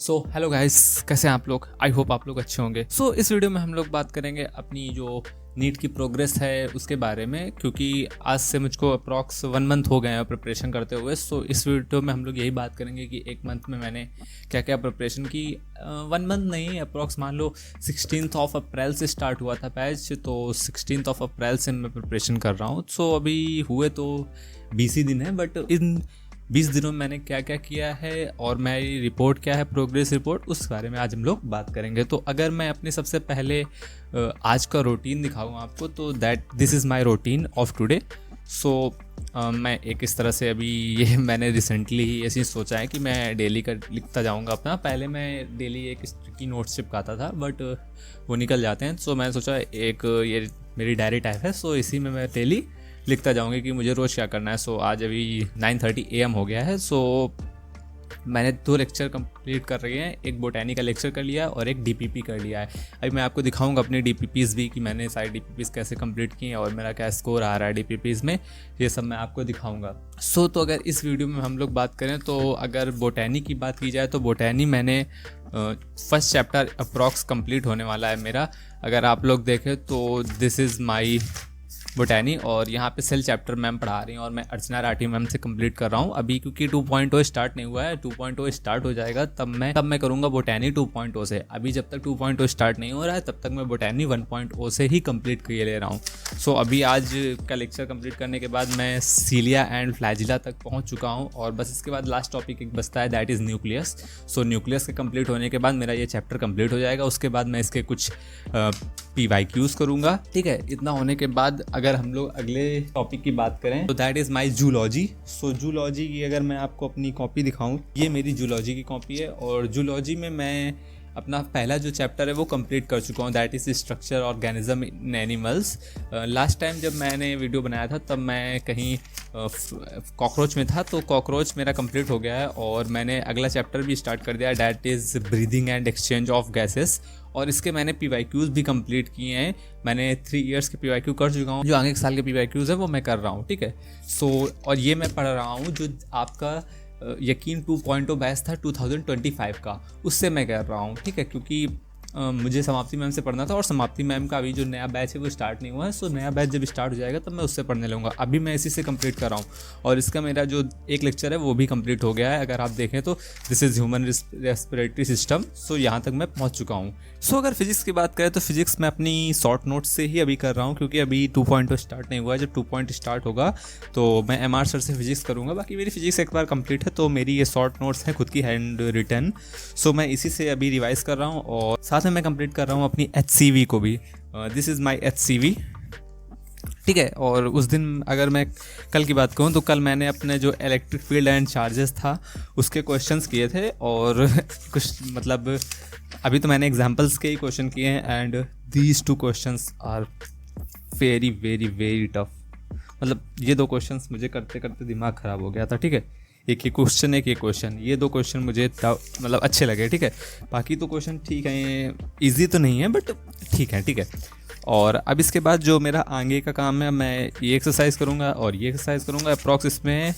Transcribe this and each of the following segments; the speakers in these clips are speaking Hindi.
हेलो गाइस, कैसे हैं आप लोग। आई होप आप लोग अच्छे होंगे। इस वीडियो में हम लोग बात करेंगे अपनी जो नीट की प्रोग्रेस है उसके बारे में, क्योंकि आज से मुझको अप्रॉक्स 1 मंथ हो गए हैं प्रिपरेशन करते हुए। इस वीडियो में हम लोग यही बात करेंगे कि 1 मंथ में मैंने क्या क्या प्रिपरेशन की। 1 मंथ नहीं, अप्रॉक्स मान लो 16 अप्रैल से स्टार्ट हुआ था बैच, तो 16 अप्रैल से मैं प्रिपरेशन कर रहा हूँ। अभी हुए तो 20 ही दिन है, बट इन 20 दिनों में मैंने क्या क्या किया है और मेरी रिपोर्ट क्या है, प्रोग्रेस रिपोर्ट, उस बारे में आज हम लोग बात करेंगे। तो अगर मैं अपने सबसे पहले आज का रूटीन दिखाऊँ आपको, तो this is my routine of today. मैं एक इस तरह से अभी ये मैंने रिसेंटली ही ऐसी सोचा है कि मैं डेली का लिखता जाऊंगा अपना। पहले मैं डेली एक स्टिकी नोट्स चिपकाता था, बट वो निकल जाते हैं। मैंने सोचा एक ये मेरी डायरी टाइप है, इसी में मैं डेली लिखता जाऊंगा कि मुझे रोज़ क्या करना है। आज अभी 9:30 AM हो गया है। मैंने 2 लेक्चर कंप्लीट कर रहे हैं, एक बोटैनी का लेक्चर कर लिया और एक डीपीपी कर लिया है। अभी मैं आपको दिखाऊंगा अपने डीपीपीज़ भी कि मैंने सारे डीपीपीज़ कैसे कंप्लीट किए हैं और मेरा क्या स्कोर आ रहा है डीपीपीज़ में, ये सब मैं आपको दिखाऊंगा। तो अगर इस वीडियो में हम लोग बात करें, तो अगर बोटैनी की बात की जाए तो बोटैनी मैंने फर्स्ट चैप्टर अप्रॉक्स कंप्लीट होने वाला है मेरा। अगर आप लोग देखें तो दिस इज़ माई बोटैनी, और यहाँ पे सेल चैप्टर मैम पढ़ा रही हैं और मैं अर्चना राठी मैम से कंप्लीट कर रहा हूँ अभी, क्योंकि 2.0 स्टार्ट नहीं हुआ है। 2.0 स्टार्ट हो जाएगा तब मैं करूँगा बोटैनी 2.0 से। अभी जब तक 2.0 स्टार्ट नहीं हो रहा है तब तक मैं बोटैनी 1.0 से ही कंप्लीट किए ले रहा हूँ। अभी आज का लेक्चर कंप्लीट करने के बाद मैं सीलिया एंड फ्लैजिला तक पहुँच चुका हूँ, और बस इसके बाद लास्ट टॉपिक एक बचता है, दैट इज़ न्यूक्लियस। न्यूक्लियस के कंप्लीट होने के बाद मेरा ये चैप्टर कंप्लीट हो जाएगा। उसके बाद मैं इसके कुछ PYQs करूँगा। ठीक है, इतना होने के बाद अगर हम लोग अगले टॉपिक की बात करें तो that is my zoology. Zoology की अगर मैं आपको अपनी कॉपी दिखाऊं, ये मेरी जूलॉजी की कॉपी है, और जूलॉजी में मैं अपना पहला जो चैप्टर है वो कंप्लीट कर चुका हूँ, that is structure organism in animals. Last time जब मैंने वीडियो बनाया था तब मैं कहीं कॉकरोच में था, तो कॉकरोच मेरा कंप्लीट हो गया है, और मैंने अगला चैप्टर भी स्टार्ट कर दिया, that is breathing and exchange of gases, और इसके मैंने PYQs भी कंप्लीट किए हैं। मैंने 3 इयर्स के PYQ कर चुका हूँ, जो आगे के साल के PYQs है वो मैं कर रहा हूँ। ठीक है, और ये मैं पढ़ रहा हूँ जो आपका यकीन 2.0 बैच था 2025 का, उससे मैं कर रहा हूँ। ठीक है, क्योंकि मुझे समाप्ति मैम से पढ़ना था, और समाप्ति मैम का अभी जो नया बैच है वो स्टार्ट नहीं हुआ है। नया बैच जब स्टार्ट हो जाएगा तब मैं उससे पढ़ने लूँगा। अभी मैं इसी से कंप्लीट कर रहा हूँ, और इसका मेरा जो एक लेक्चर है वो भी कंप्लीट हो गया है। अगर आप देखें तो this is human respiratory system. यहाँ तक मैं पहुँच चुका हूँ। अगर फिजिक्स की बात करें तो फिजिक्स मैं अपनी शॉर्ट नोट्स से ही अभी कर रहा हूँ, क्योंकि अभी 2.0 स्टार्ट नहीं हुआ है। जब 2.0 स्टार्ट होगा तो मैं MR सर से फिजिक्स करूँगा। बाकी मेरी फिजिक्स एक बार कंप्लीट है, तो मेरी ये शॉर्ट नोट्स हैं खुद की हैंड रिटन। मैं इसी से अभी रिवाइज कर रहा हूँ, और साथ में मैं कंप्लीट कर रहा हूँ अपनी HCV को भी। This is my HCV। ठीक है, और उस दिन अगर मैं कल की बात करूँ तो कल मैंने अपने जो इलेक्ट्रिक फील्ड एंड चार्जेस था उसके क्वेश्चंस किए थे, और कुछ मतलब अभी तो मैंने एग्जांपल्स के ही क्वेश्चन किए हैं, and these 2 questions are very very very tough. मतलब ये 2 क्वेश्चंस मुझे करते करते दिमाग ख़राब हो गया था। ठीक है, एक ही क्वेश्चन ये 2 क्वेश्चन मुझे मतलब अच्छे लगे। ठीक है, बाकी तो क्वेश्चन ठीक है, इजी तो नहीं है बट ठीक है। और अब इसके बाद जो मेरा आगे का काम है, मैं ये एक्सरसाइज करूँगा और ये एक्सरसाइज करूँगा। अप्रॉक्स इसमें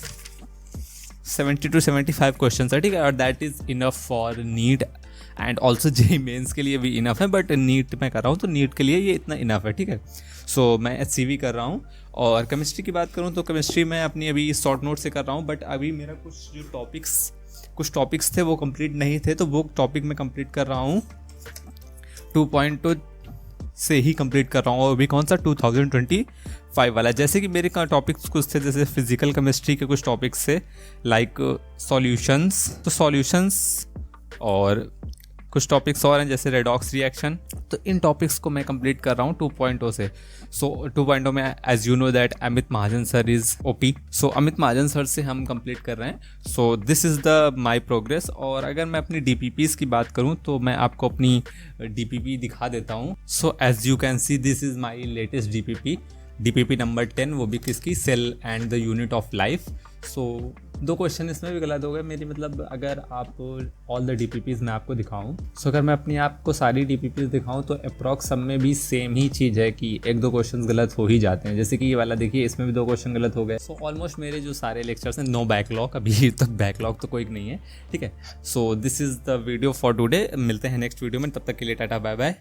70 to 75 क्वेश्चन है। ठीक है, और that is enough for NEET and also JEE mains के लिए भी इनफ है, बट नीट मैं कर रहा हूँ तो नीट के लिए ये इतना इनफ है। ठीक है, मैं HCV कर रहा हूँ। और केमिस्ट्री की बात करूँ तो केमिस्ट्री मैं अपनी अभी शॉर्ट नोट से कर रहा हूँ, बट अभी मेरा कुछ टॉपिक्स थे वो कंप्लीट नहीं थे, तो वो टॉपिक मैं कंप्लीट कर रहा हूँ 2.2 से ही कंप्लीट कर रहा हूँ। अभी कौन सा 2025 वाला। जैसे कि मेरे का टॉपिक्स कुछ थे, जैसे फिजिकल केमिस्ट्री के कुछ टॉपिक्स थे, लाइक सॉल्यूशंस, और कुछ टॉपिक्स और हैं जैसे रेडॉक्स रिएक्शन। तो इन टॉपिक्स को मैं कंप्लीट कर रहा हूँ 2.0 से। 2.0 में as you know that Amit Mahajan sir is OP। Amit Mahajan sir से हम कंप्लीट कर रहे हैं। This is the my progress. और अगर मैं अपनी DPPs की बात करूँ तो मैं आपको अपनी DPP दिखा देता हूँ। As you can see this is my latest DPP number 10, वो भी किसकी, cell and the unit of life. 2 question इसमें भी गलत हो गए मेरी, मतलब अगर आप ऑल द DPPs मैं आपको दिखाऊं, सो अगर मैं अपनी आपको सारी DPPs दिखाऊं तो अप्रॉक्स सब में भी सेम ही चीज़ है कि 1-2 क्वेश्चन गलत हो ही जाते हैं। जैसे कि ये वाला देखिए, इसमें भी 2 क्वेश्चन गलत हो गए। सो ऑलमोस्ट मेरे जो सारे लेक्चर्स हैं, नो बैकलॉग, अभी तक बैकलॉग तो कोई नहीं है, ठीक है। So this is the video for today, मिलते हैं नेक्स्ट वीडियो में, तब तक के लिए टाटा बाय बाय।